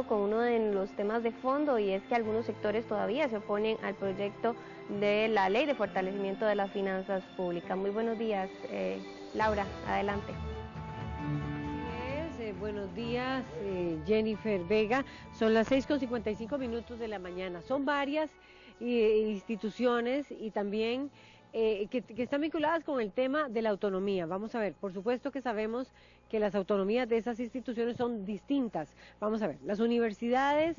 Con uno de los temas de fondo, y es que algunos sectores todavía se oponen al proyecto de la Ley de Fortalecimiento de las Finanzas Públicas. Muy buenos días, Laura, adelante. Buenos días, Jennifer Vega. Son las 6:55 de la mañana. Son varias instituciones y también que están vinculadas con el tema de la autonomía. Vamos a ver, por supuesto que sabemos que las autonomías de esas instituciones son distintas. Vamos a ver, las universidades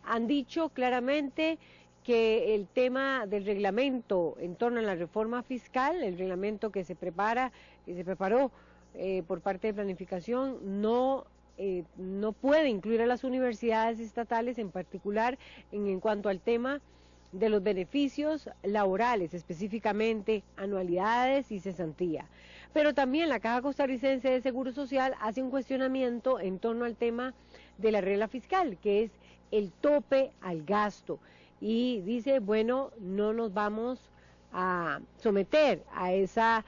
han dicho claramente que el tema del reglamento en torno a la reforma fiscal, el reglamento que se preparó por parte de planificación, no puede incluir a las universidades estatales, en particular en cuanto al tema de los beneficios laborales, específicamente anualidades y cesantía. Pero también la Caja Costarricense de Seguro Social hace un cuestionamiento en torno al tema de la regla fiscal, que es el tope al gasto, y dice, bueno, no nos vamos a someter a esa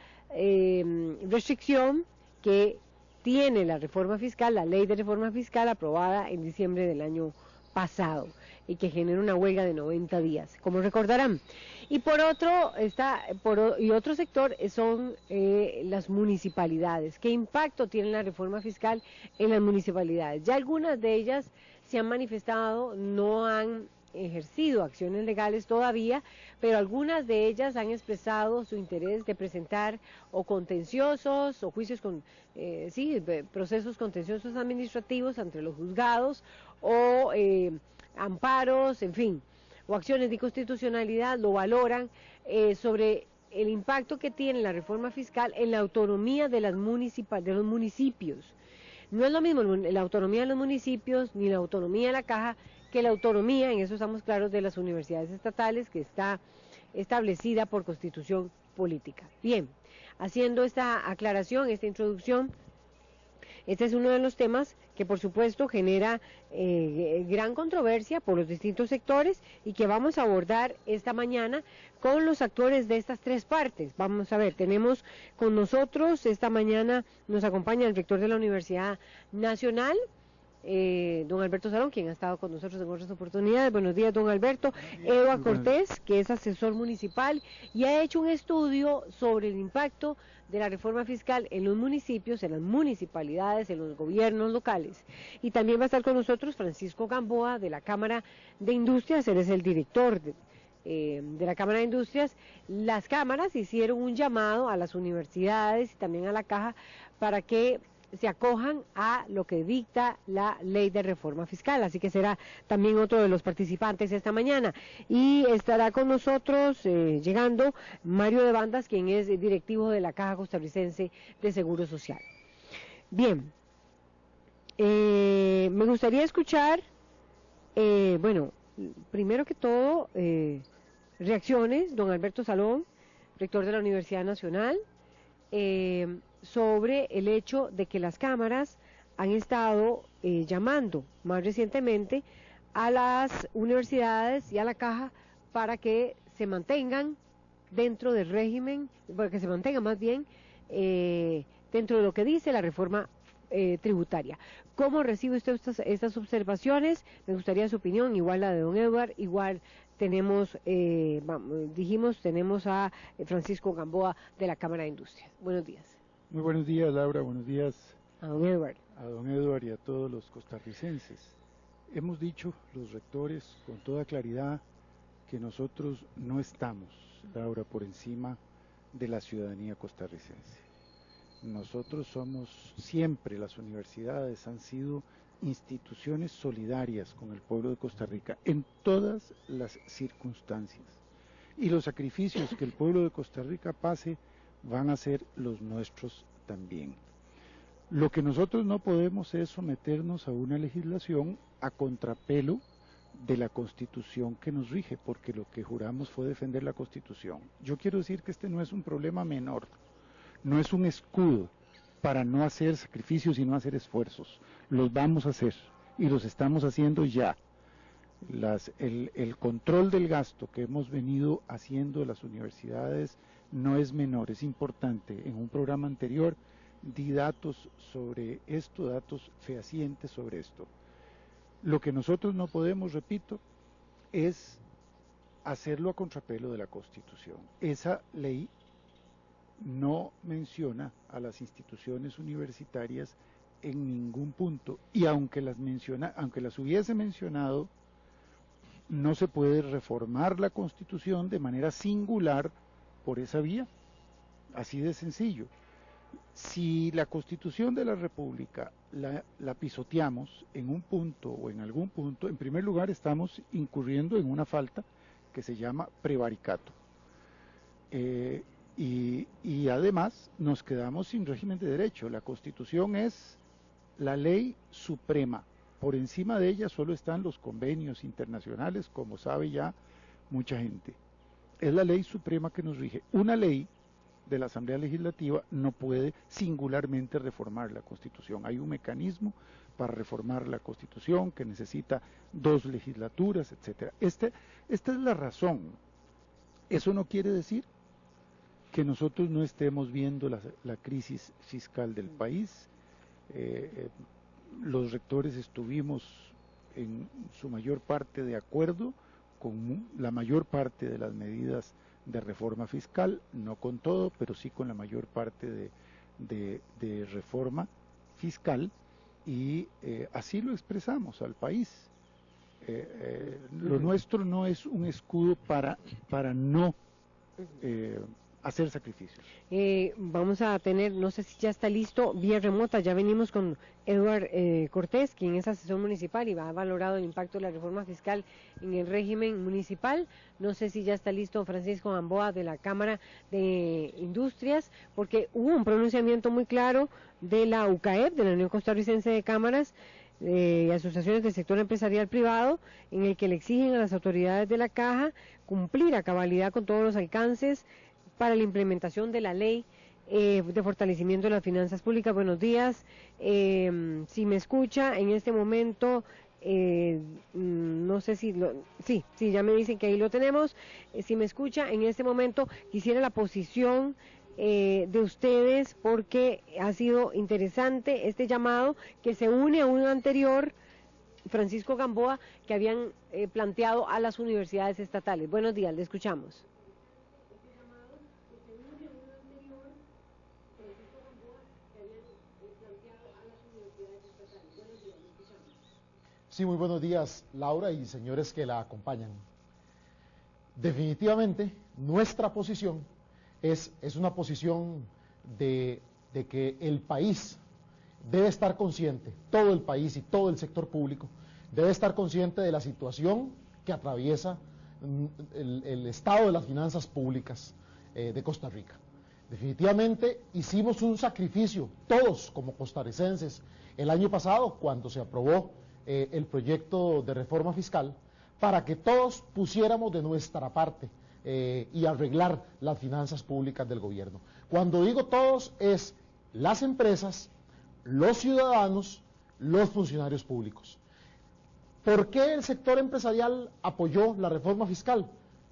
restricción que tiene la reforma fiscal, la ley de reforma fiscal aprobada en diciembre del año pasado y que genera una huelga de 90 días, como recordarán. Y por otro otro sector son las municipalidades. ¿Qué impacto tiene la reforma fiscal en las municipalidades? Ya algunas de ellas se han manifestado, no han ejercido acciones legales todavía, pero algunas de ellas han expresado su interés de presentar o contenciosos o juicios procesos contenciosos administrativos ante los juzgados o amparos, en fin, o acciones de inconstitucionalidad. Lo valoran sobre el impacto que tiene la reforma fiscal en la autonomía de los municipios. No es lo mismo la autonomía de los municipios ni la autonomía de la Caja que la autonomía, en eso estamos claros, de las universidades estatales, que está establecida por Constitución política. Bien, haciendo esta aclaración, esta introducción, este es uno de los temas que por supuesto genera gran controversia por los distintos sectores y que vamos a abordar esta mañana con los actores de estas tres partes. Vamos a ver, tenemos con nosotros esta mañana, nos acompaña el rector de la Universidad Nacional, don Alberto Salón, quien ha estado con nosotros en otras oportunidades. Buenos días, don Alberto. Eva Cortés, que es asesor municipal y ha hecho un estudio sobre el impacto de la reforma fiscal en los municipios, en las municipalidades, en los gobiernos locales. Y también va a estar con nosotros Francisco Gamboa, de la Cámara de Industrias. Él es el director de la Cámara de Industrias. Las cámaras hicieron un llamado a las universidades y también a la Caja para que se acojan a lo que dicta la ley de reforma fiscal, así que será también otro de los participantes esta mañana. Y estará con nosotros llegando Mario de Bandas, quien es directivo de la Caja Costarricense de Seguro Social. Bien, me gustaría escuchar, bueno, primero que todo, reacciones, don Alberto Salón, rector de la Universidad Nacional, sobre el hecho de que las cámaras han estado llamando más recientemente a las universidades y a la Caja para que se mantengan dentro del régimen, para que se mantengan más bien dentro de lo que dice la reforma tributaria. ¿Cómo recibe usted estas observaciones? Me gustaría su opinión, igual la de don Edward, igual tenemos, tenemos a Francisco Gamboa de la Cámara de Industrias. Buenos días. Muy buenos días, Laura, buenos días a don Edward. A don Edward y a todos los costarricenses. Hemos dicho, los rectores, con toda claridad, que nosotros no estamos, Laura, por encima de la ciudadanía costarricense. Nosotros somos, siempre las universidades han sido instituciones solidarias con el pueblo de Costa Rica en todas las circunstancias, y los sacrificios que el pueblo de Costa Rica pase van a ser los nuestros también. Lo que nosotros no podemos es someternos a una legislación a contrapelo de la Constitución que nos rige, porque lo que juramos fue defender la Constitución. Yo quiero decir que este no es un problema menor, no es un escudo para no hacer sacrificios y no hacer esfuerzos. Los vamos a hacer y los estamos haciendo ya. El control del gasto que hemos venido haciendo de las universidades no es menor, es importante. En un programa anterior di datos sobre esto, datos fehacientes sobre esto. Lo que nosotros no podemos, repito, es hacerlo a contrapelo de la Constitución. Esa ley no menciona a las instituciones universitarias en ningún punto, y aunque las hubiese mencionado, no se puede reformar la Constitución de manera singular por esa vía, así de sencillo. Si la Constitución de la República la pisoteamos en un punto o en algún punto, en primer lugar estamos incurriendo en una falta que se llama prevaricato. Y además nos quedamos sin régimen de derecho. La Constitución es la ley suprema. Por encima de ella solo están los convenios internacionales, como sabe ya mucha gente. Es la ley suprema que nos rige. Una ley de la Asamblea Legislativa no puede singularmente reformar la Constitución. Hay un mecanismo para reformar la Constitución que necesita 2 legislaturas, etcétera. Esta es la razón. Eso no quiere decir que nosotros no estemos viendo la crisis fiscal del país. Los rectores estuvimos en su mayor parte de acuerdo con la mayor parte de las medidas de reforma fiscal, no con todo, pero sí con la mayor parte de reforma fiscal, y así lo expresamos al país. Lo nuestro no es un escudo para no hacer sacrificios. Vamos a tener, no sé si ya está listo, vía remota, ya venimos con Eduard Cortés, quien es asesor municipal y ha valorado el impacto de la reforma fiscal en el régimen municipal. No sé si ya está listo Francisco Gamboa de la Cámara de Industrias, porque hubo un pronunciamiento muy claro de la UCAEP, de la Unión Costarricense de Cámaras y Asociaciones del Sector Empresarial Privado, en el que le exigen a las autoridades de la Caja cumplir a cabalidad con todos los alcances para la implementación de la ley de fortalecimiento de las finanzas públicas. Buenos días, si me escucha en este momento, no sé si sí, ya me dicen que ahí lo tenemos. Si me escucha en este momento, quisiera la posición de ustedes, porque ha sido interesante este llamado que se une a uno anterior, Francisco Gamboa, que habían planteado a las universidades estatales. Buenos días, le escuchamos. Sí, muy buenos días, Laura y señores que la acompañan. Definitivamente, nuestra posición es una posición de que el país debe estar consciente, todo el país y todo el sector público, debe estar consciente de la situación que atraviesa el estado de las finanzas públicas de Costa Rica. Definitivamente hicimos un sacrificio, todos como costarricenses, el año pasado cuando se aprobó el proyecto de reforma fiscal, para que todos pusiéramos de nuestra parte y arreglar las finanzas públicas del gobierno. Cuando digo todos, es las empresas, los ciudadanos, los funcionarios públicos. ¿Por qué el sector empresarial apoyó la reforma fiscal?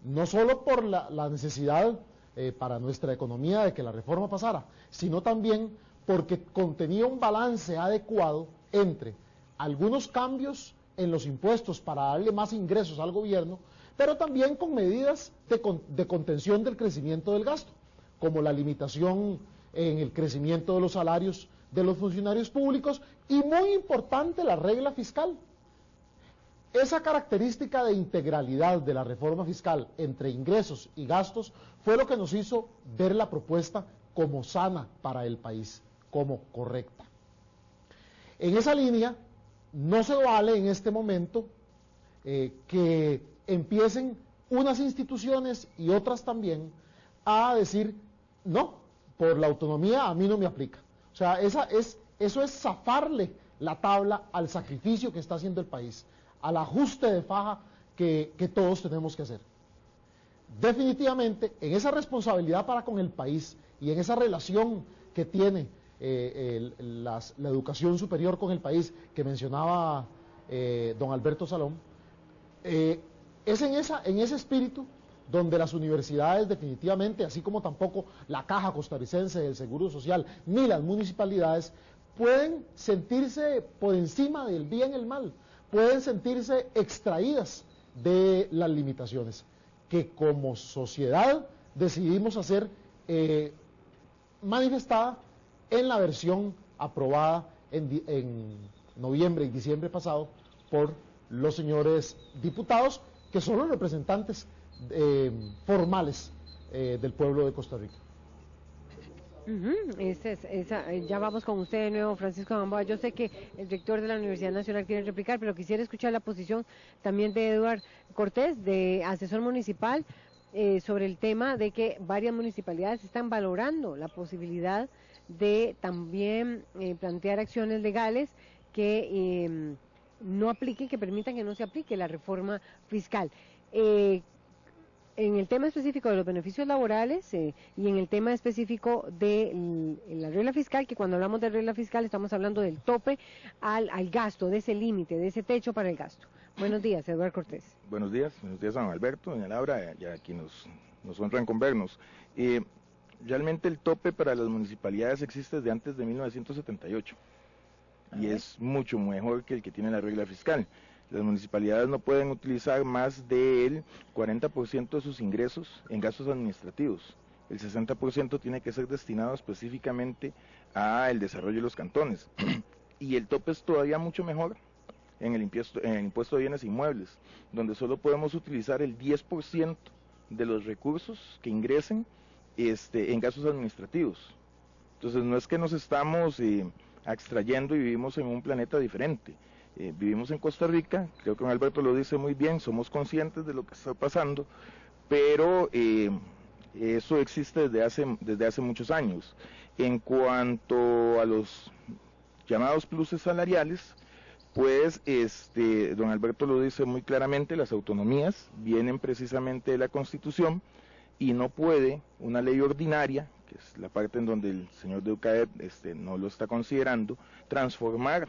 No solo por la necesidad para nuestra economía de que la reforma pasara, sino también porque contenía un balance adecuado entre algunos cambios en los impuestos para darle más ingresos al gobierno, pero también con medidas de contención del crecimiento del gasto, como la limitación en el crecimiento de los salarios de los funcionarios públicos y, muy importante, la regla fiscal. Esa característica de integralidad de la reforma fiscal entre ingresos y gastos fue lo que nos hizo ver la propuesta como sana para el país, como correcta. En esa línea, no se vale en este momento que empiecen unas instituciones y otras también a decir, no, por la autonomía a mí no me aplica. O sea, eso es zafarle la tabla al sacrificio que está haciendo el país, al ajuste de faja que todos tenemos que hacer. Definitivamente, en esa responsabilidad para con el país y en esa relación que tiene la educación superior con el país que mencionaba don Alberto Salom, es en ese espíritu donde las universidades definitivamente, así como tampoco la Caja Costarricense del Seguro Social ni las municipalidades, pueden sentirse por encima del bien y el mal, pueden sentirse extraídas de las limitaciones que como sociedad decidimos hacer manifestada en la versión aprobada en noviembre y diciembre pasado por los señores diputados, que son los representantes formales del pueblo de Costa Rica. Ya vamos con usted de nuevo, Francisco Gamboa. Yo sé que el rector de la Universidad Nacional quiere replicar, pero quisiera escuchar la posición también de Eduard Cortés, de asesor municipal, sobre el tema de que varias municipalidades están valorando la posibilidad de también plantear acciones legales que no apliquen, que permitan que no se aplique la reforma fiscal. En el tema específico de los beneficios laborales y en el tema específico de la regla fiscal, que cuando hablamos de regla fiscal estamos hablando del tope al gasto, de ese límite, de ese techo para el gasto. Buenos días, Eduardo Cortés. Buenos días, don Alberto, doña Laura, ya aquí nos honran con vernos. Realmente el tope para las municipalidades existe desde antes de 1978 y es mucho mejor que el que tiene la regla fiscal. Las municipalidades no pueden utilizar más del 40% de sus ingresos en gastos administrativos. El 60% tiene que ser destinado específicamente al desarrollo de los cantones. Y el tope es todavía mucho mejor en el impuesto de bienes inmuebles, donde solo podemos utilizar el 10% de los recursos que ingresen en gastos administrativos. Entonces no es que nos estamos extrayendo y vivimos en un planeta diferente. Vivimos en Costa Rica, creo que don Alberto lo dice muy bien, somos conscientes de lo que está pasando, pero eso existe desde hace muchos años. En cuanto a los llamados pluses salariales, pues don Alberto lo dice muy claramente, las autonomías vienen precisamente de la Constitución y no puede una ley ordinaria, que es la parte en donde el señor Deucaet no lo está considerando, transformar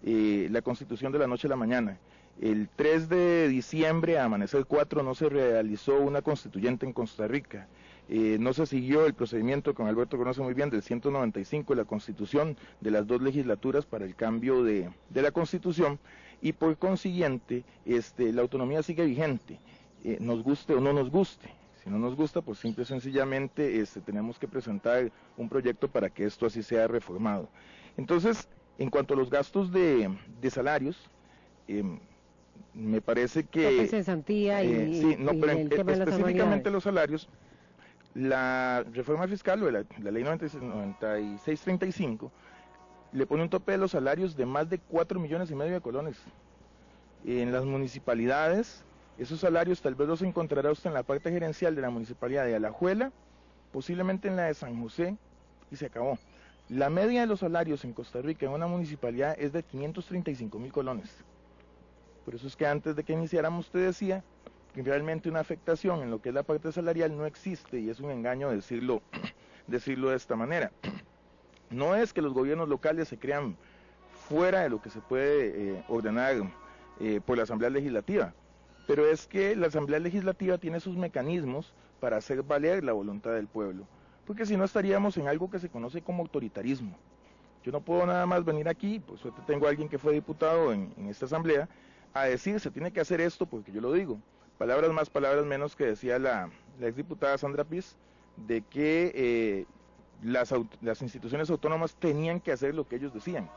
la Constitución de la noche a la mañana. El 3 de diciembre, a amanecer 4, no se realizó una constituyente en Costa Rica. No se siguió el procedimiento que don Alberto conoce muy bien del 195 de la Constitución, de las 2 legislaturas para el cambio de la Constitución, y por consiguiente la autonomía sigue vigente, nos guste o no nos guste. Si no nos gusta, pues simple y sencillamente tenemos que presentar un proyecto para que esto así sea reformado. Entonces, en cuanto a los gastos de salarios, me parece que... Tope cesantía específicamente los salarios, la reforma fiscal o la ley 9635 le pone un tope de los salarios de más de 4,5 millones de colones. En las municipalidades, esos salarios tal vez los encontrará usted en la parte gerencial de la municipalidad de Alajuela, posiblemente en la de San José, y se acabó. La media de los salarios en Costa Rica en una municipalidad es de 535,000 colones. Por eso es que antes de que iniciáramos usted decía que realmente una afectación en lo que es la parte salarial no existe, y es un engaño decirlo de esta manera. No es que los gobiernos locales se crean fuera de lo que se puede ordenar por la Asamblea Legislativa, pero es que la Asamblea Legislativa tiene sus mecanismos para hacer valer la voluntad del pueblo, porque si no estaríamos en algo que se conoce como autoritarismo. Yo no puedo nada más venir aquí, por suerte tengo a alguien que fue diputado en esta asamblea, a decir se tiene que hacer esto porque yo lo digo. Palabras más, palabras menos, que decía la exdiputada Sandra Piz, de que las instituciones autónomas tenían que hacer lo que ellos decían.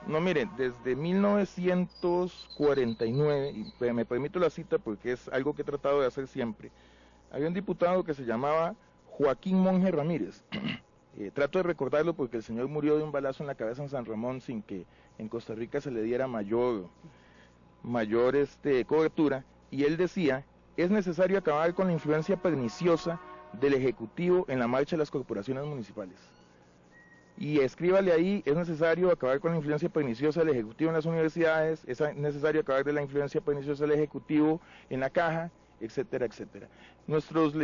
No, miren, desde 1949, y me permito la cita porque es algo que he tratado de hacer siempre, había un diputado que se llamaba Joaquín Monje Ramírez. Trato de recordarlo porque el señor murió de un balazo en la cabeza en San Ramón sin que en Costa Rica se le diera mayor cobertura, y él decía: es necesario acabar con la influencia perniciosa del Ejecutivo en la marcha de las corporaciones municipales. Y escríbale ahí: es necesario acabar con la influencia perniciosa del Ejecutivo en las universidades, es necesario acabar de la influencia perniciosa del Ejecutivo en la caja, etcétera, etcétera. Nuestros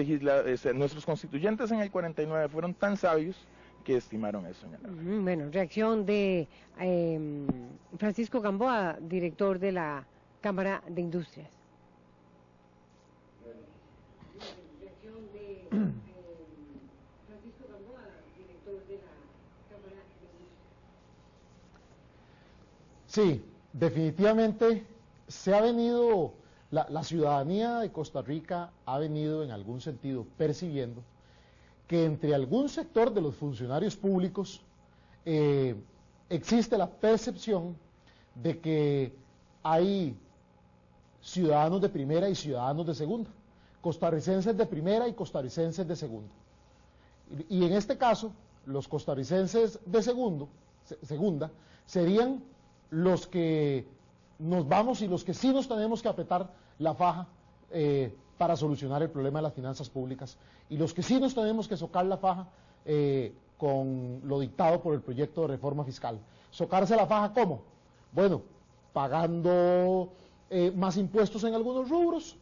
constituyentes en el 49 fueron tan sabios que estimaron eso, señora. Bueno, reacción de Francisco Gamboa, director de la Cámara de Industrias. Francisco Gamboa, director de la Cámara de Industrias. Sí, definitivamente se ha venido, la ciudadanía de Costa Rica ha venido en algún sentido percibiendo que entre algún sector de los funcionarios públicos existe la percepción de que hay ciudadanos de primera y ciudadanos de segunda, costarricenses de primera y costarricenses de segunda. Y en este caso, los costarricenses de segunda serían los que nos vamos y los que sí nos tenemos que apretar la faja para solucionar el problema de las finanzas públicas, y los que sí nos tenemos que socar la faja con lo dictado por el proyecto de reforma fiscal. ¿Socarse la faja cómo? Bueno, pagando más impuestos en algunos rubros,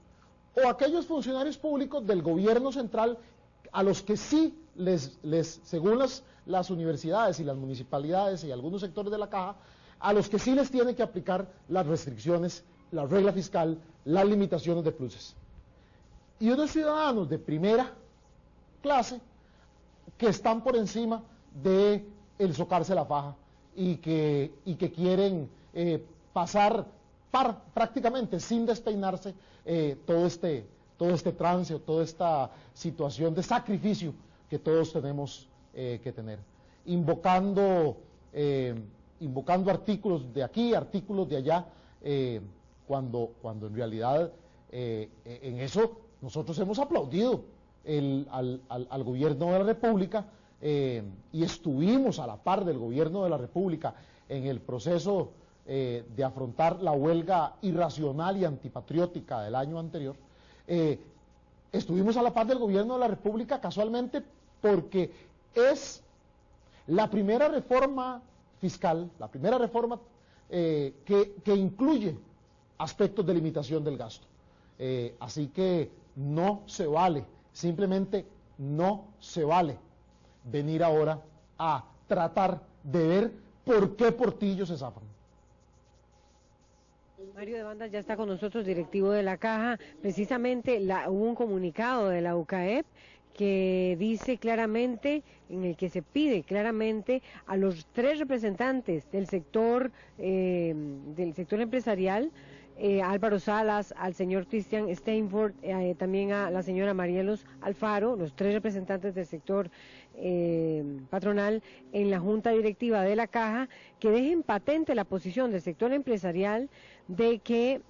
o aquellos funcionarios públicos del gobierno central a los que sí según las universidades y las municipalidades y algunos sectores de la caja, a los que sí les tiene que aplicar las restricciones, la regla fiscal, las limitaciones de pluses. Y unos ciudadanos de primera clase que están por encima de el socarse la faja y que quieren pasar prácticamente sin despeinarse todo este trance o toda esta situación de sacrificio que todos tenemos que tener, invocando artículos de aquí, artículos de allá, cuando en realidad en eso nosotros hemos aplaudido al gobierno de la República y estuvimos a la par del gobierno de la República en el proceso de afrontar la huelga irracional y antipatriótica del año anterior. Estuvimos a la par del gobierno de la República casualmente porque es la primera reforma fiscal, la primera reforma que incluye aspectos de limitación del gasto. Así que no se vale, simplemente no se vale venir ahora a tratar de ver por qué Portillo se zafan. Mario de Bandas ya está con nosotros, directivo de la Caja. Precisamente hubo un comunicado de la UCAEP que dice claramente, en el que se pide claramente a los 3 representantes del sector empresarial, Álvaro Salas, al señor Christian Steinfort, también a la señora Marielos Alfaro, los 3 representantes del sector patronal en la junta directiva de la Caja, que dejen patente la posición del sector empresarial de que,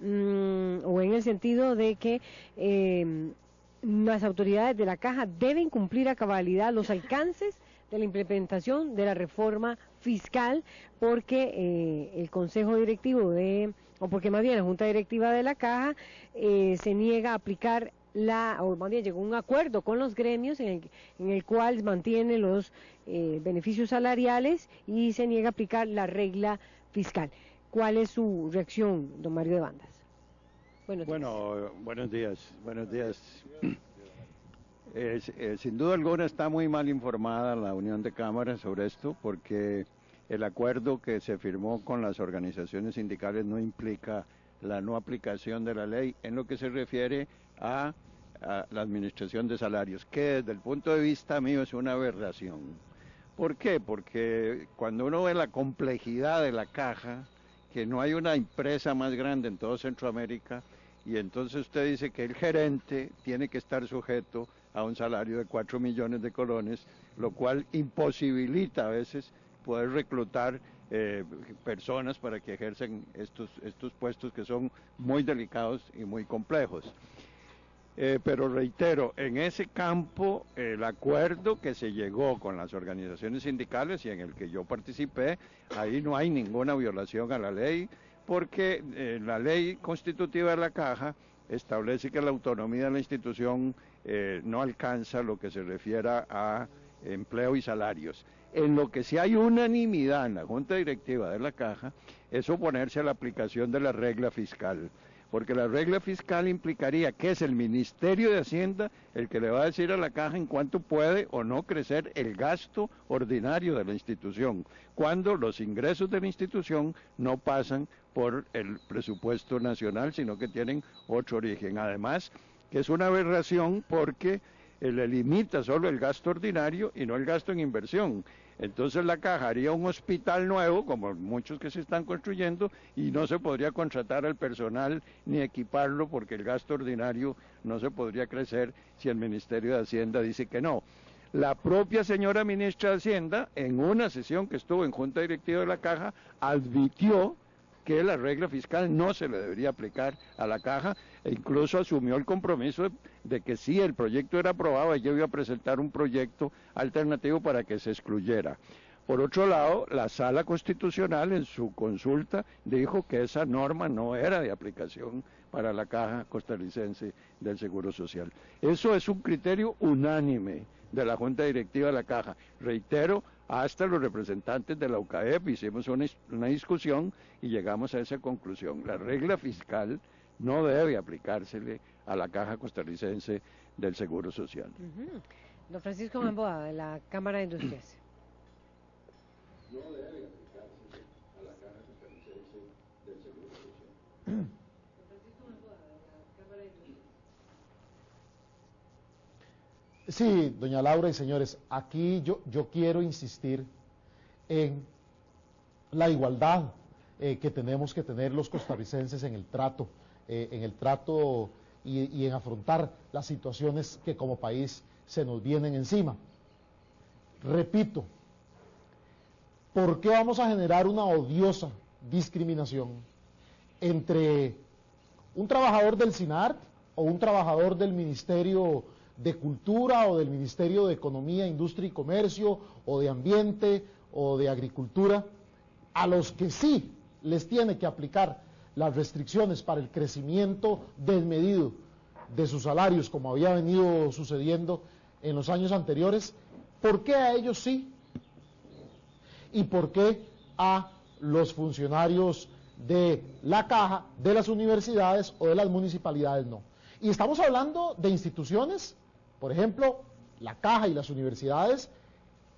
o en el sentido de que las autoridades de la Caja deben cumplir a cabalidad los alcances de la implementación de la reforma fiscal, porque el Consejo Directivo porque más bien la Junta Directiva de la Caja se niega a aplicar o más bien llegó a un acuerdo con los gremios en el cual mantiene los beneficios salariales y se niega a aplicar la regla fiscal. ¿Cuál es su reacción, don Mario de Bandas? Buenos días. Sin duda alguna está muy mal informada la Unión de Cámaras sobre esto, porque el acuerdo que se firmó con las organizaciones sindicales no implica la no aplicación de la ley en lo que se refiere a la administración de salarios, que desde el punto de vista mío es una aberración. ¿Por qué? Porque cuando uno ve la complejidad de la Caja, que no hay una empresa más grande en todo Centroamérica, y entonces usted dice que el gerente tiene que estar sujeto a un salario de 4 millones de colones, lo cual imposibilita a veces poder reclutar personas para que ejercen estos puestos que son muy delicados y muy complejos. Pero reitero, en ese campo el acuerdo que se llegó con las organizaciones sindicales y en el que yo participé, ahí no hay ninguna violación a la ley, porque la ley constitutiva de la Caja establece que la autonomía de la institución no alcanza lo que se refiera a empleo y salarios. En lo que sí hay unanimidad en la Junta Directiva de la Caja es oponerse a la aplicación de la regla fiscal, porque la regla fiscal implicaría que es el Ministerio de Hacienda el que le va a decir a la Caja en cuánto puede o no crecer el gasto ordinario de la institución, cuando los ingresos de la institución no pasan por el presupuesto nacional, sino que tienen otro origen. Además, que es una aberración porque le limita solo el gasto ordinario y no el gasto en inversión. Entonces la Caja haría un hospital nuevo, como muchos que se están construyendo, y no se podría contratar al personal ni equiparlo porque el gasto ordinario no se podría crecer si el Ministerio de Hacienda dice que no. La propia señora ministra de Hacienda, en una sesión que estuvo en Junta Directiva de la Caja, advirtió que la regla fiscal no se le debería aplicar a la Caja e incluso asumió el compromiso de que si el proyecto era aprobado, ella iba a presentar un proyecto alternativo para que se excluyera. Por otro lado, la Sala Constitucional en su consulta dijo que esa norma no era de aplicación para la Caja Costarricense del Seguro Social. Eso es un criterio unánime de la Junta Directiva de la Caja. Reitero, hasta los representantes de la UCAEP hicimos una discusión y llegamos a esa conclusión. La regla fiscal no debe aplicársele a la Caja Costarricense del Seguro Social. Don Francisco Gamboa, de la Cámara de Industrias. No debe aplicarse a la Caja Costarricense del Seguro Social. Sí, doña Laura y señores, aquí yo quiero insistir en la igualdad que tenemos que tener los costarricenses en el trato y en afrontar las situaciones que como país se nos vienen encima. Repito, ¿por qué vamos a generar una odiosa discriminación entre un trabajador del SINART o un trabajador del Ministerio de Cultura o del Ministerio de Economía, Industria y Comercio o de Ambiente o de Agricultura, a los que sí les tiene que aplicar las restricciones para el crecimiento desmedido de sus salarios, como había venido sucediendo en los años anteriores? ¿Por qué a ellos sí? ¿Y por qué a los funcionarios de la Caja, de las universidades o de las municipalidades no? Y estamos hablando de instituciones, por ejemplo, la Caja y las universidades,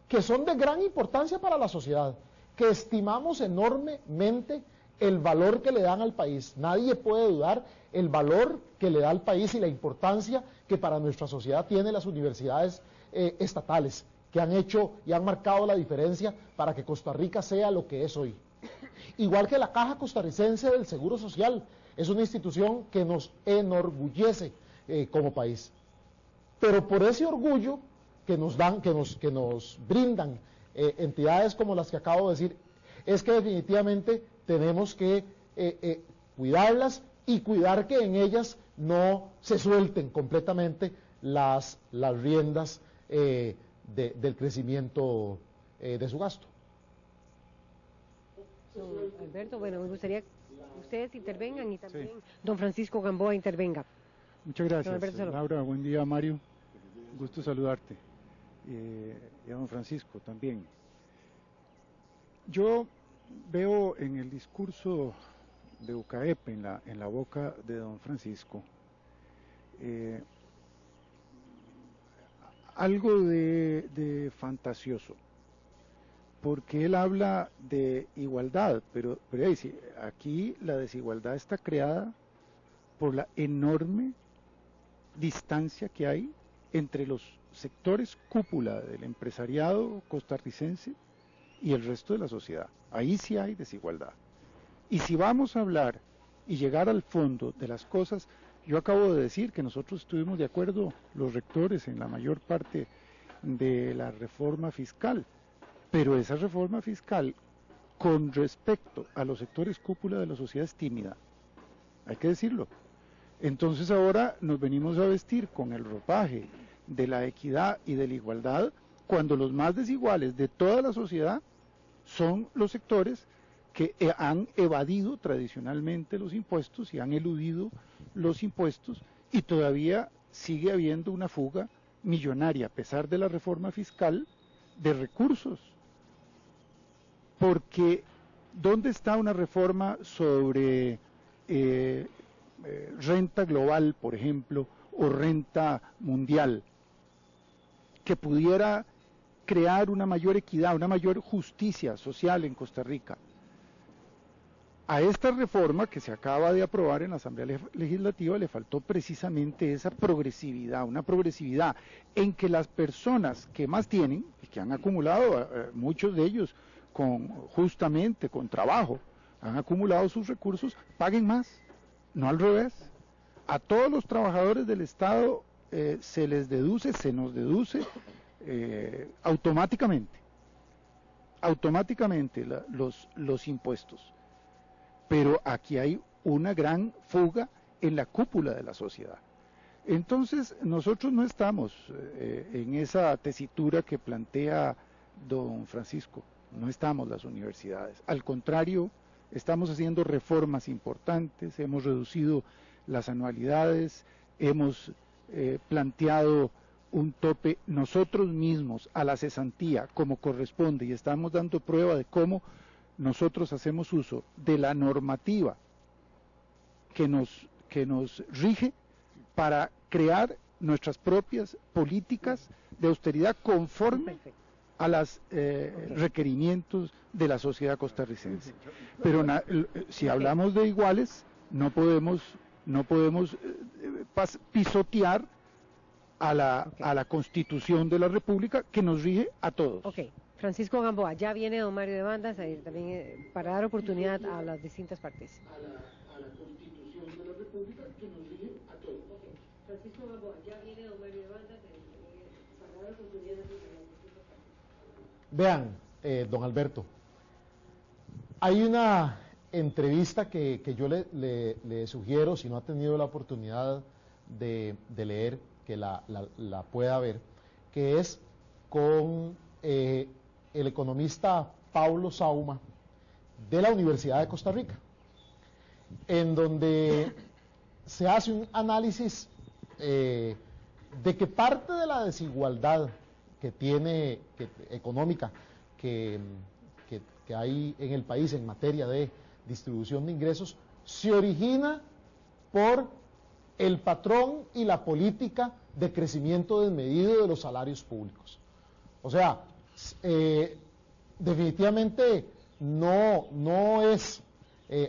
que son de gran importancia para la sociedad, que estimamos enormemente el valor que le dan al país. Nadie puede dudar el valor que le da al país y la importancia que para nuestra sociedad tienen las universidades estatales, que han hecho y han marcado la diferencia para que Costa Rica sea lo que es hoy. Igual que la Caja Costarricense del Seguro Social, es una institución que nos enorgullece como país. Pero por ese orgullo que nos dan, que nos brindan entidades como las que acabo de decir, es que definitivamente tenemos que cuidarlas y cuidar que en ellas no se suelten completamente las riendas del crecimiento de su gasto. Alberto, bueno, me gustaría que ustedes intervengan y también don Francisco Gamboa intervenga. Muchas gracias, Laura. Buen día, Mario. Gusto saludarte. Y a don Francisco también. Yo veo en el discurso de UCAEP, en la boca de don Francisco, algo de fantasioso, porque él habla de igualdad, pero aquí la desigualdad está creada por la enorme distancia que hay entre los sectores cúpula del empresariado costarricense y el resto de la sociedad. Ahí sí hay desigualdad. Y si vamos a hablar y llegar al fondo de las cosas, yo acabo de decir que nosotros estuvimos de acuerdo, los rectores, en la mayor parte de la reforma fiscal, pero esa reforma fiscal con respecto a los sectores cúpula de la sociedad es tímida, hay que decirlo. Entonces ahora nos venimos a vestir con el ropaje de la equidad y de la igualdad, cuando los más desiguales de toda la sociedad son los sectores que han evadido tradicionalmente los impuestos y han eludido los impuestos, y todavía sigue habiendo una fuga millonaria, a pesar de la reforma fiscal, de recursos. Porque ¿dónde está una reforma sobre renta global, por ejemplo, o renta mundial, que pudiera crear una mayor equidad, una mayor justicia social en Costa Rica? A esta reforma que se acaba de aprobar en la Asamblea Legislativa le faltó precisamente esa progresividad, una progresividad en que las personas que más tienen, y que han acumulado, muchos de ellos justamente con trabajo, han acumulado sus recursos, paguen más, no al revés. A todos los trabajadores del Estado se nos deduce automáticamente los impuestos. Pero aquí hay una gran fuga en la cúpula de la sociedad. Entonces, nosotros no estamos en esa tesitura que plantea don Francisco, no estamos las universidades. Al contrario, estamos haciendo reformas importantes, hemos reducido las anualidades, hemos planteado un tope nosotros mismos a la cesantía como corresponde y estamos dando prueba de cómo nosotros hacemos uso de la normativa que nos rige para crear nuestras propias políticas de austeridad conforme a los requerimientos de la sociedad costarricense. Pero si hablamos de iguales, no podemos pisotear a la Constitución de la República que nos rige a todos. Okay. Francisco Gamboa, ya viene don Mario de Bandas también para dar oportunidad a las distintas partes. A la Constitución de la República que nos rige a todos. Okay. Francisco Gamboa, ya viene don Mario de Bandas para dar oportunidad a las distintas partes. Vean, don Alberto, hay una entrevista que yo le sugiero, si no ha tenido la oportunidad de leer, que la pueda ver, que es con el economista Paulo Sauma de la Universidad de Costa Rica, en donde se hace un análisis de que parte de la desigualdad que tiene económica que hay en el país en materia de distribución de ingresos se origina por el patrón y la política de crecimiento desmedido de los salarios públicos. O sea, definitivamente no es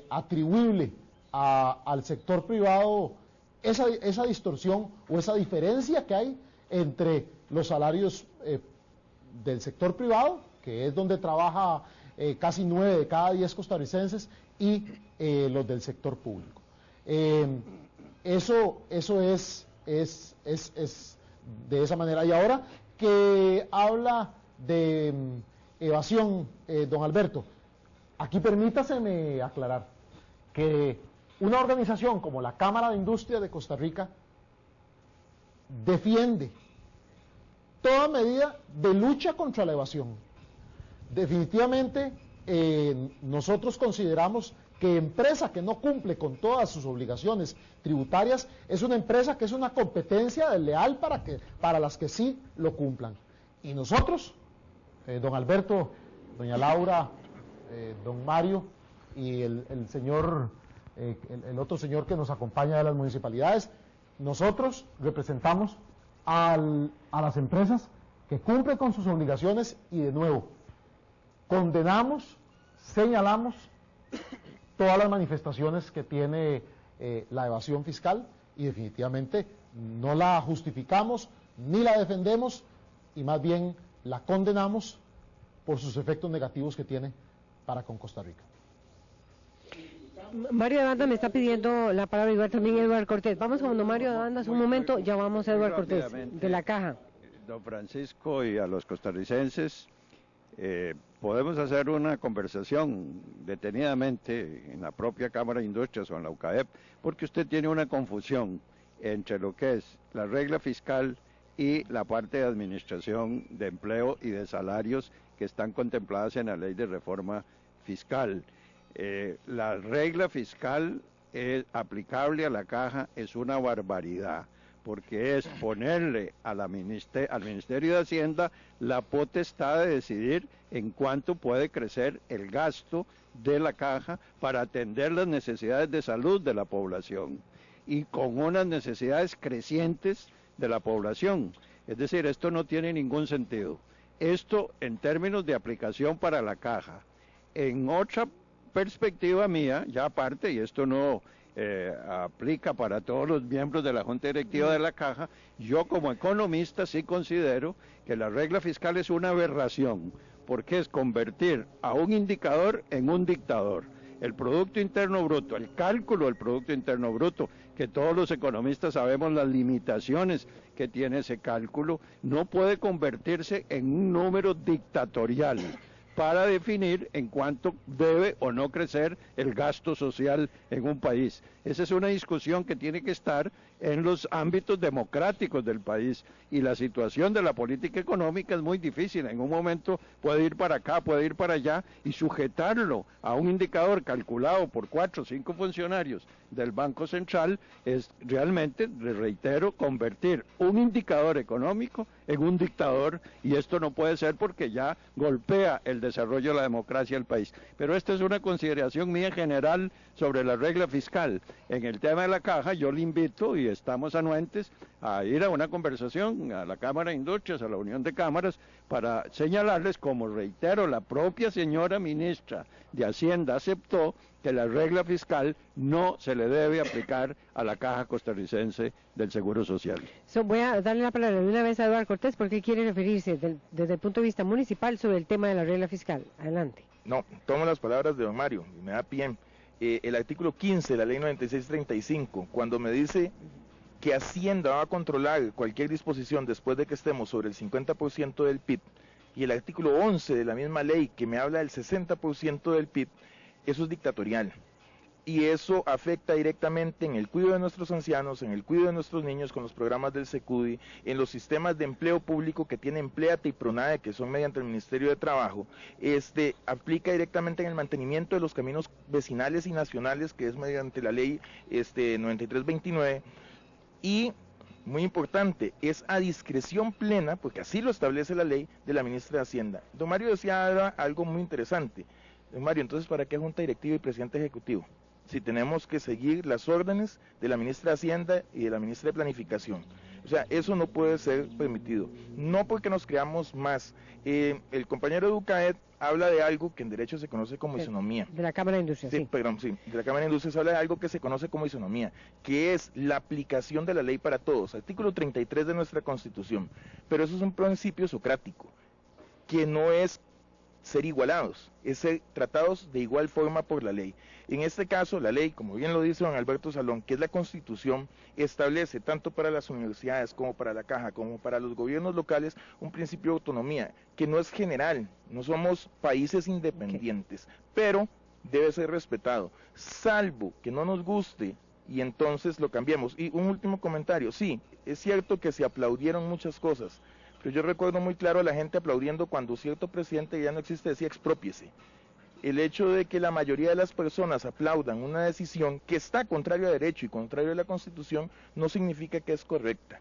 atribuible al sector privado esa distorsión o esa diferencia que hay entre los salarios del sector privado, que es donde trabaja casi 9 de cada 10 costarricenses, y los del sector público. Eso es de esa manera. Y ahora que habla de evasión, don Alberto, aquí permítaseme aclarar que una organización como la Cámara de Industria de Costa Rica defiende toda medida de lucha contra la evasión. Definitivamente nosotros consideramos que empresa que no cumple con todas sus obligaciones tributarias es una empresa que es una competencia desleal para las que sí lo cumplan. Y nosotros, don Alberto, doña Laura, don Mario y el otro señor que nos acompaña de las municipalidades, nosotros representamos a las empresas que cumplen con sus obligaciones y, de nuevo, condenamos, señalamos todas las manifestaciones que tiene la evasión fiscal y definitivamente no la justificamos ni la defendemos y más bien la condenamos por sus efectos negativos que tiene para con Costa Rica. Mario de Bandas me está pidiendo la palabra, igual también Eduardo Cortés. Vamos con don Mario de Bandas un momento, ya vamos a Eduardo Cortés de la Caja. Don Francisco y a los costarricenses, podemos hacer una conversación detenidamente en la propia Cámara de Industrias o en la UCAEP, porque usted tiene una confusión entre lo que es la regla fiscal y la parte de administración de empleo y de salarios que están contempladas en la ley de reforma fiscal. La regla fiscal aplicable a la Caja es una barbaridad, porque es ponerle al Ministerio de Hacienda la potestad de decidir en cuánto puede crecer el gasto de la Caja para atender las necesidades de salud de la población y con unas necesidades crecientes de la población. Es decir, esto no tiene ningún sentido. Esto en términos de aplicación para la Caja. En otra perspectiva mía, ya aparte, y esto no aplica para todos los miembros de la Junta Directiva de la Caja, yo como economista sí considero que la regla fiscal es una aberración, porque es convertir a un indicador en un dictador. El Producto Interno Bruto, el cálculo del Producto Interno Bruto, que todos los economistas sabemos las limitaciones que tiene ese cálculo, no puede convertirse en un número dictatorial para definir en cuánto debe o no crecer el gasto social en un país. Esa es una discusión que tiene que estar en los ámbitos democráticos del país, y la situación de la política económica es muy difícil. En un momento puede ir para acá, puede ir para allá, y sujetarlo a un indicador calculado por 4 o 5 funcionarios del Banco Central es realmente, le reitero, convertir un indicador económico en un dictador, y esto no puede ser porque ya golpea el desarrollo de la democracia del país. Pero esta es una consideración mía general sobre la regla fiscal. En el tema de la Caja, yo le invito, y estamos anuentes, a ir a una conversación a la Cámara de Industrias, a la Unión de Cámaras, para señalarles, como reitero, la propia señora ministra de Hacienda aceptó que la regla fiscal no se le debe aplicar a la Caja Costarricense del Seguro Social. Voy a darle la palabra de una vez a Eduardo Cortés, porque él quiere referirse desde el punto de vista municipal sobre el tema de la regla fiscal. Adelante. No, tomo las palabras de don Mario y me da pie. El artículo 15 de la ley 9635, cuando me dice que Hacienda va a controlar cualquier disposición después de que estemos sobre el 50% del PIB, y el artículo 11 de la misma ley que me habla del 60% del PIB, eso es dictatorial. Y eso afecta directamente en el cuidado de nuestros ancianos, en el cuidado de nuestros niños con los programas del SECUDI, en los sistemas de empleo público que tiene Empléate y PRONADE, que son mediante el Ministerio de Trabajo. Aplica directamente en el mantenimiento de los caminos vecinales y nacionales, que es mediante la ley 9329, y muy importante, es a discreción plena, porque así lo establece la ley, de la ministra de Hacienda. Don Mario decía ahora algo muy interesante. Don Mario, entonces, ¿para qué Junta Directiva y Presidente Ejecutivo? Si tenemos que seguir las órdenes de la ministra de Hacienda y de la ministra de Planificación. O sea, eso no puede ser permitido. No porque nos creamos más. El compañero Educaed habla de algo que en derecho se conoce como isonomía. De la Cámara de Industrias, sí. Perdón, sí, de la Cámara de Industrias habla de algo que se conoce como isonomía, que es la aplicación de la ley para todos, artículo 33 de nuestra Constitución. Pero eso es un principio socrático, que no es ser igualados, es ser tratados de igual forma por la ley. En este caso, la ley, como bien lo dice don Alberto Salón, que es la Constitución, establece tanto para las universidades como para la Caja, como para los gobiernos locales, un principio de autonomía, que no es general, no somos países independientes, pero debe ser respetado, salvo que no nos guste y entonces lo cambiemos. Y un último comentario, sí, es cierto que se aplaudieron muchas cosas, pero yo recuerdo muy claro a la gente aplaudiendo cuando cierto presidente, ya no existe, decía exprópiese. El hecho de que la mayoría de las personas aplaudan una decisión que está contrario a derecho y contrario a la Constitución, no significa que es correcta.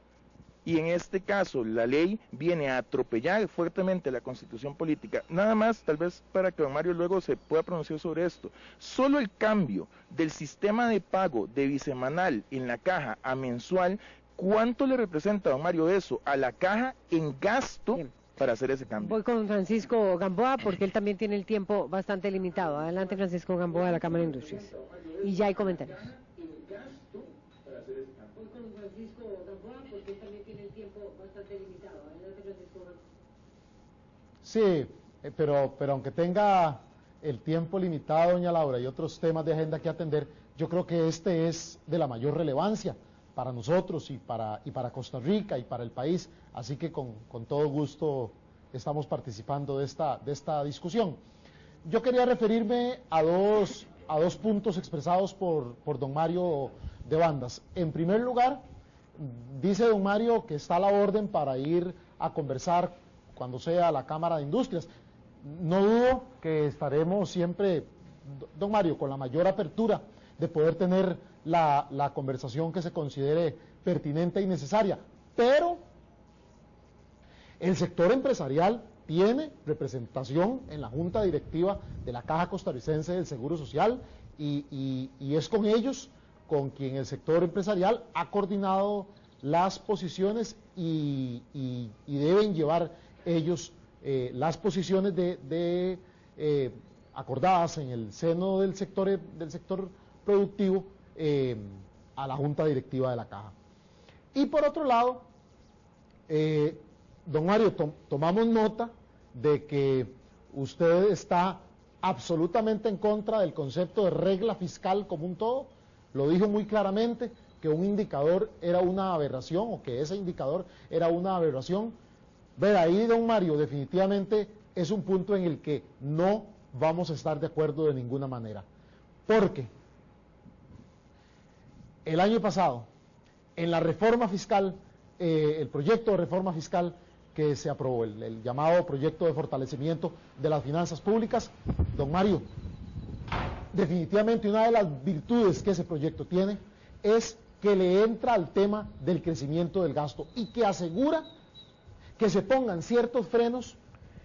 Y en este caso, la ley viene a atropellar fuertemente la Constitución política. Nada más, tal vez para que don Mario luego se pueda pronunciar sobre esto. Solo el cambio del sistema de pago de bisemanal en la Caja a mensual, ¿cuánto le representa, don Mario, eso a la Caja en gasto? Bien. Para hacer ese cambio. Voy con Francisco Gamboa, porque él también tiene el tiempo bastante limitado. Adelante, Francisco Gamboa, de la Cámara de Industrias. Y ya hay comentarios. Voy con Francisco Gamboa, porque él también tiene el tiempo bastante limitado. Adelante, Francisco Gamboa. Sí, pero aunque tenga el tiempo limitado, doña Laura, y otros temas de agenda que atender, yo creo que este es de la mayor relevancia para nosotros y para Costa Rica y para el país, así que con todo gusto estamos participando de esta discusión. Yo quería referirme a dos puntos expresados por don Mario de Bandas. En primer lugar, dice don Mario que está a la orden para ir a conversar cuando sea a la Cámara de Industrias. No dudo que estaremos siempre, don Mario, con la mayor apertura de poder tener la conversación que se considere pertinente y necesaria, pero el sector empresarial tiene representación en la Junta Directiva de la Caja Costarricense del Seguro Social y es con ellos con quien el sector empresarial ha coordinado las posiciones y deben llevar ellos las posiciones acordadas en el seno del sector productivo a la Junta Directiva de la Caja. Y por otro lado, don Mario, tomamos nota de que usted está absolutamente en contra del concepto de regla fiscal como un todo. Lo dijo muy claramente, que un indicador era una aberración, o que ese indicador era una aberración. Ver ahí, don Mario, definitivamente es un punto en el que no vamos a estar de acuerdo de ninguna manera. Porque el año pasado, en la reforma fiscal, el proyecto de reforma fiscal que se aprobó, el llamado proyecto de fortalecimiento de las finanzas públicas, don Mario, definitivamente una de las virtudes que ese proyecto tiene es que le entra al tema del crecimiento del gasto y que asegura que se pongan ciertos frenos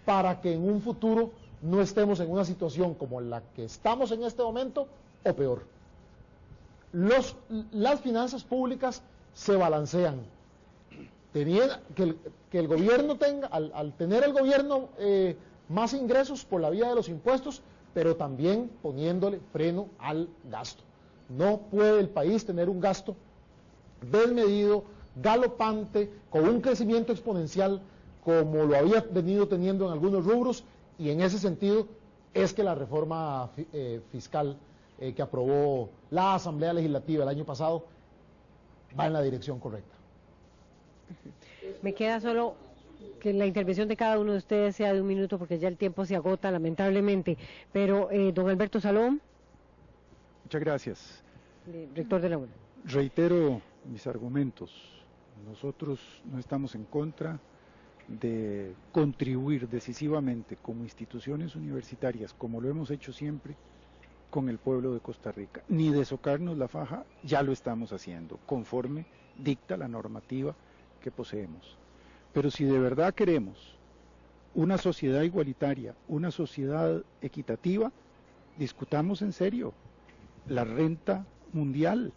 para que en un futuro no estemos en una situación como la que estamos en este momento o peor. Las finanzas públicas se balancean. Que el gobierno tenga, al tener el gobierno más ingresos por la vía de los impuestos, pero también poniéndole freno al gasto. No puede el país tener un gasto desmedido, galopante, con un crecimiento exponencial como lo había venido teniendo en algunos rubros, y en ese sentido es que la reforma fiscal que aprobó la Asamblea Legislativa el año pasado va en la dirección correcta. Me queda solo que la intervención de cada uno de ustedes sea de 1 minuto, porque ya el tiempo se agota lamentablemente, pero don Alberto Salom. Muchas gracias. Rector de la UNA. Reitero mis argumentos. Nosotros no estamos en contra de contribuir decisivamente como instituciones universitarias, como lo hemos hecho siempre, con el pueblo de Costa Rica, ni de socarnos la faja. Ya lo estamos haciendo, conforme dicta la normativa que poseemos. Pero si de verdad queremos una sociedad igualitaria, una sociedad equitativa, discutamos en serio la renta mundial,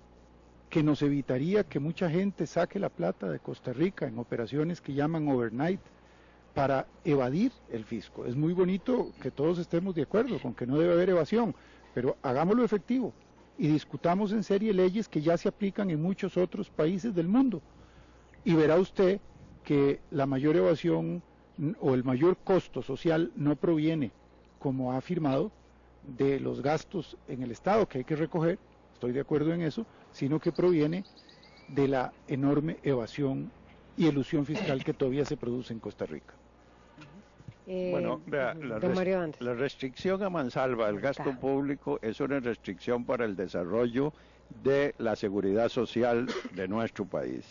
que nos evitaría que mucha gente saque la plata de Costa Rica en operaciones que llaman overnight para evadir el fisco. Es muy bonito que todos estemos de acuerdo con que no debe haber evasión, pero hagámoslo efectivo y discutamos en serio leyes que ya se aplican en muchos otros países del mundo. Y verá usted que la mayor evasión o el mayor costo social no proviene, como ha afirmado, de los gastos en el Estado que hay que recoger, estoy de acuerdo en eso, sino que proviene de la enorme evasión y elusión fiscal que todavía se produce en Costa Rica. Bueno, vea, la restricción a mansalva del gasto público es una restricción para el desarrollo de la seguridad social de nuestro país.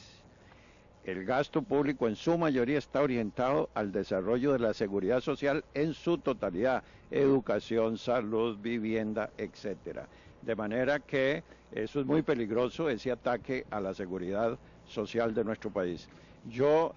El gasto público en su mayoría está orientado al desarrollo de la seguridad social en su totalidad, educación, salud, vivienda, etcétera. De manera que eso es muy peligroso, ese ataque a la seguridad social de nuestro país. Yo,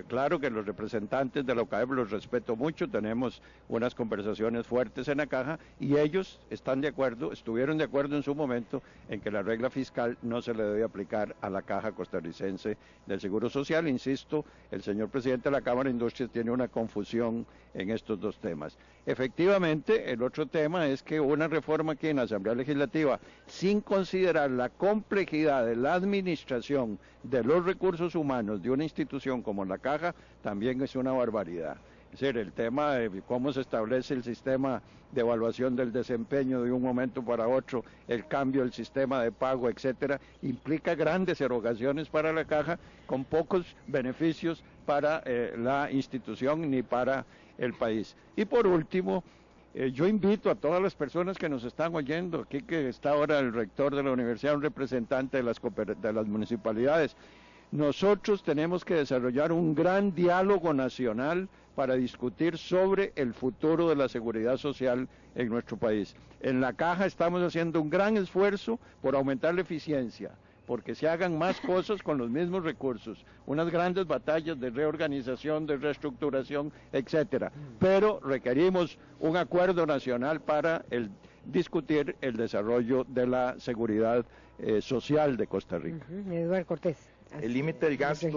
claro que los representantes de la OCAEP los respeto mucho, tenemos unas conversaciones fuertes en la caja y ellos están de acuerdo, estuvieron de acuerdo en su momento en que la regla fiscal no se le debe aplicar a la Caja Costarricense del Seguro Social. Insisto, el señor presidente de la Cámara de Industrias tiene una confusión en estos dos temas. Efectivamente, el otro tema es que una reforma aquí en la Asamblea Legislativa, sin considerar la complejidad de la administración de los recursos humanos de una institución como la Caja, también es una barbaridad. Es decir, el tema de cómo se establece el sistema de evaluación del desempeño de un momento para otro, el cambio del sistema de pago, etcétera, implica grandes erogaciones para la Caja, con pocos beneficios para la institución ni para el país. Y por último, yo invito a todas las personas que nos están oyendo, aquí que está ahora el rector de la universidad, un representante de las municipalidades. Nosotros tenemos que desarrollar un gran diálogo nacional para discutir sobre el futuro de la seguridad social en nuestro país. En la Caja estamos haciendo un gran esfuerzo por aumentar la eficiencia, porque se hagan más cosas con los mismos recursos, unas grandes batallas de reorganización, de reestructuración, etcétera. Pero requerimos un acuerdo nacional para discutir el desarrollo de la seguridad social de Costa Rica. Eduardo Cortés. El límite del gasto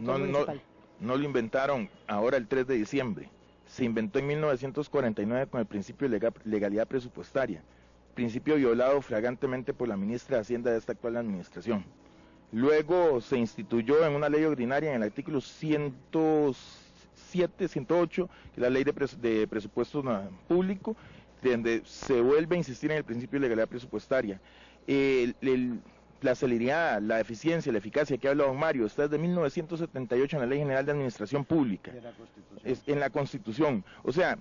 no lo inventaron ahora el 3 de diciembre, se inventó en 1949 con el principio de legalidad presupuestaria, principio violado flagrantemente por la ministra de Hacienda de esta actual administración. Luego se instituyó en una ley ordinaria en el artículo 107, 108, que es la ley de presupuesto público, donde se vuelve a insistir en el principio de legalidad presupuestaria. La celeridad, la eficiencia, la eficacia que ha hablado don Mario, está desde 1978 en la Ley General de Administración Pública, en la Constitución. O sea,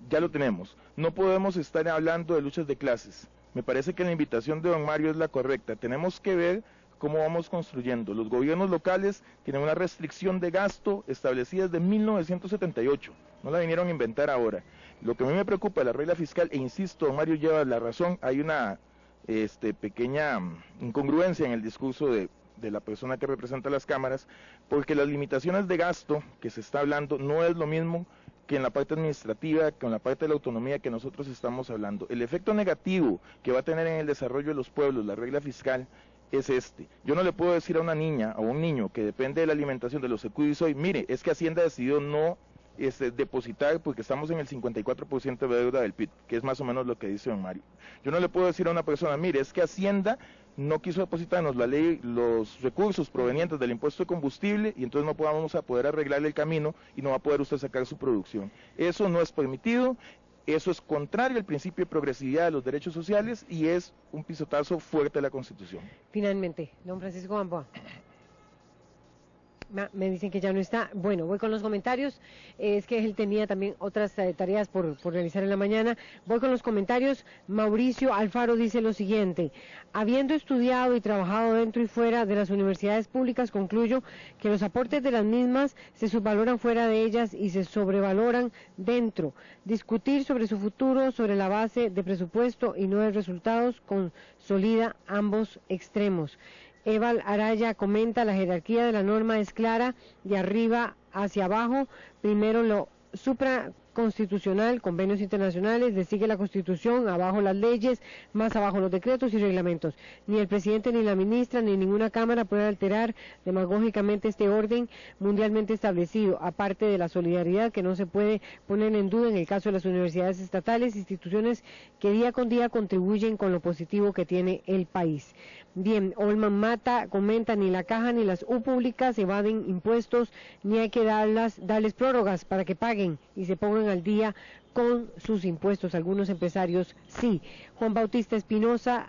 ya lo tenemos. No podemos estar hablando de luchas de clases. Me parece que la invitación de don Mario es la correcta. Tenemos que ver cómo vamos construyendo. Los gobiernos locales tienen una restricción de gasto establecida desde 1978. No la vinieron a inventar ahora. Lo que a mí me preocupa es la regla fiscal, e insisto, don Mario lleva la razón, hay una pequeña incongruencia en el discurso de la persona que representa las cámaras, porque las limitaciones de gasto que se está hablando no es lo mismo que en la parte administrativa, que en la parte de la autonomía que nosotros estamos hablando. El efecto negativo que va a tener en el desarrollo de los pueblos la regla fiscal es este. Yo no le puedo decir a una niña o a un niño que depende de la alimentación de los secudis hoy, mire, es que Hacienda decidió no depositar porque estamos en el 54% de deuda del PIB, que es más o menos lo que dice don Mario. Yo no le puedo decir a una persona, mire, es que Hacienda no quiso depositarnos la ley, los recursos provenientes del impuesto de combustible, y entonces no vamos a poder arreglarle el camino y no va a poder usted sacar su producción. Eso no es permitido, eso es contrario al principio de progresividad de los derechos sociales y es un pisotazo fuerte de la Constitución. Finalmente, don Francisco Gamboa. Me dicen que ya no está. Bueno, voy con los comentarios. Es que él tenía también otras tareas por realizar en la mañana. Voy con los comentarios. Mauricio Alfaro dice lo siguiente: habiendo estudiado y trabajado dentro y fuera de las universidades públicas, concluyo que los aportes de las mismas se subvaloran fuera de ellas y se sobrevaloran dentro. Discutir sobre su futuro, sobre la base de presupuesto y no de resultados, consolida ambos extremos. Eval Araya comenta: la jerarquía de la norma es clara, de arriba hacia abajo, primero lo supraconstitucional, convenios internacionales, le sigue la Constitución, abajo las leyes, más abajo los decretos y reglamentos. Ni el presidente, ni la ministra, ni ninguna cámara puede alterar demagógicamente este orden mundialmente establecido, aparte de la solidaridad que no se puede poner en duda en el caso de las universidades estatales, instituciones que día con día contribuyen con lo positivo que tiene el país. Bien, Olman Mata comenta: ni la caja ni las U públicas evaden impuestos, ni hay que darles prórrogas para que paguen y se pongan al día con sus impuestos. Algunos empresarios sí. Juan Bautista Espinosa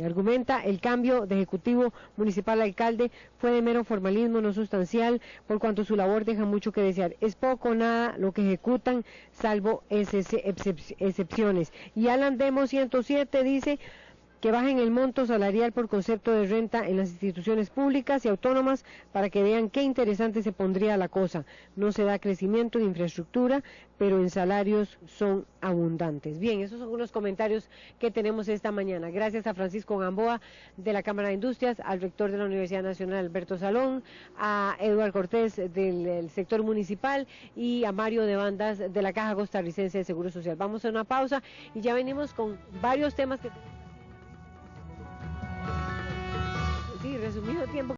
argumenta: el cambio de ejecutivo municipal alcalde fue de mero formalismo, no sustancial, por cuanto su labor deja mucho que desear. Es poco o nada lo que ejecutan, salvo excepciones. Y Alan Demo 107 dice que bajen el monto salarial por concepto de renta en las instituciones públicas y autónomas para que vean qué interesante se pondría la cosa. No se da crecimiento en infraestructura, pero en salarios son abundantes. Bien, esos son unos comentarios que tenemos esta mañana. Gracias a Francisco Gamboa de la Cámara de Industrias, al rector de la Universidad Nacional Alberto Salón, a Eduardo Cortés del sector municipal y a Mario de Bandas de la Caja Costarricense de Seguro Social. Vamos a una pausa y ya venimos con varios temas que... Sí, resumido tiempo.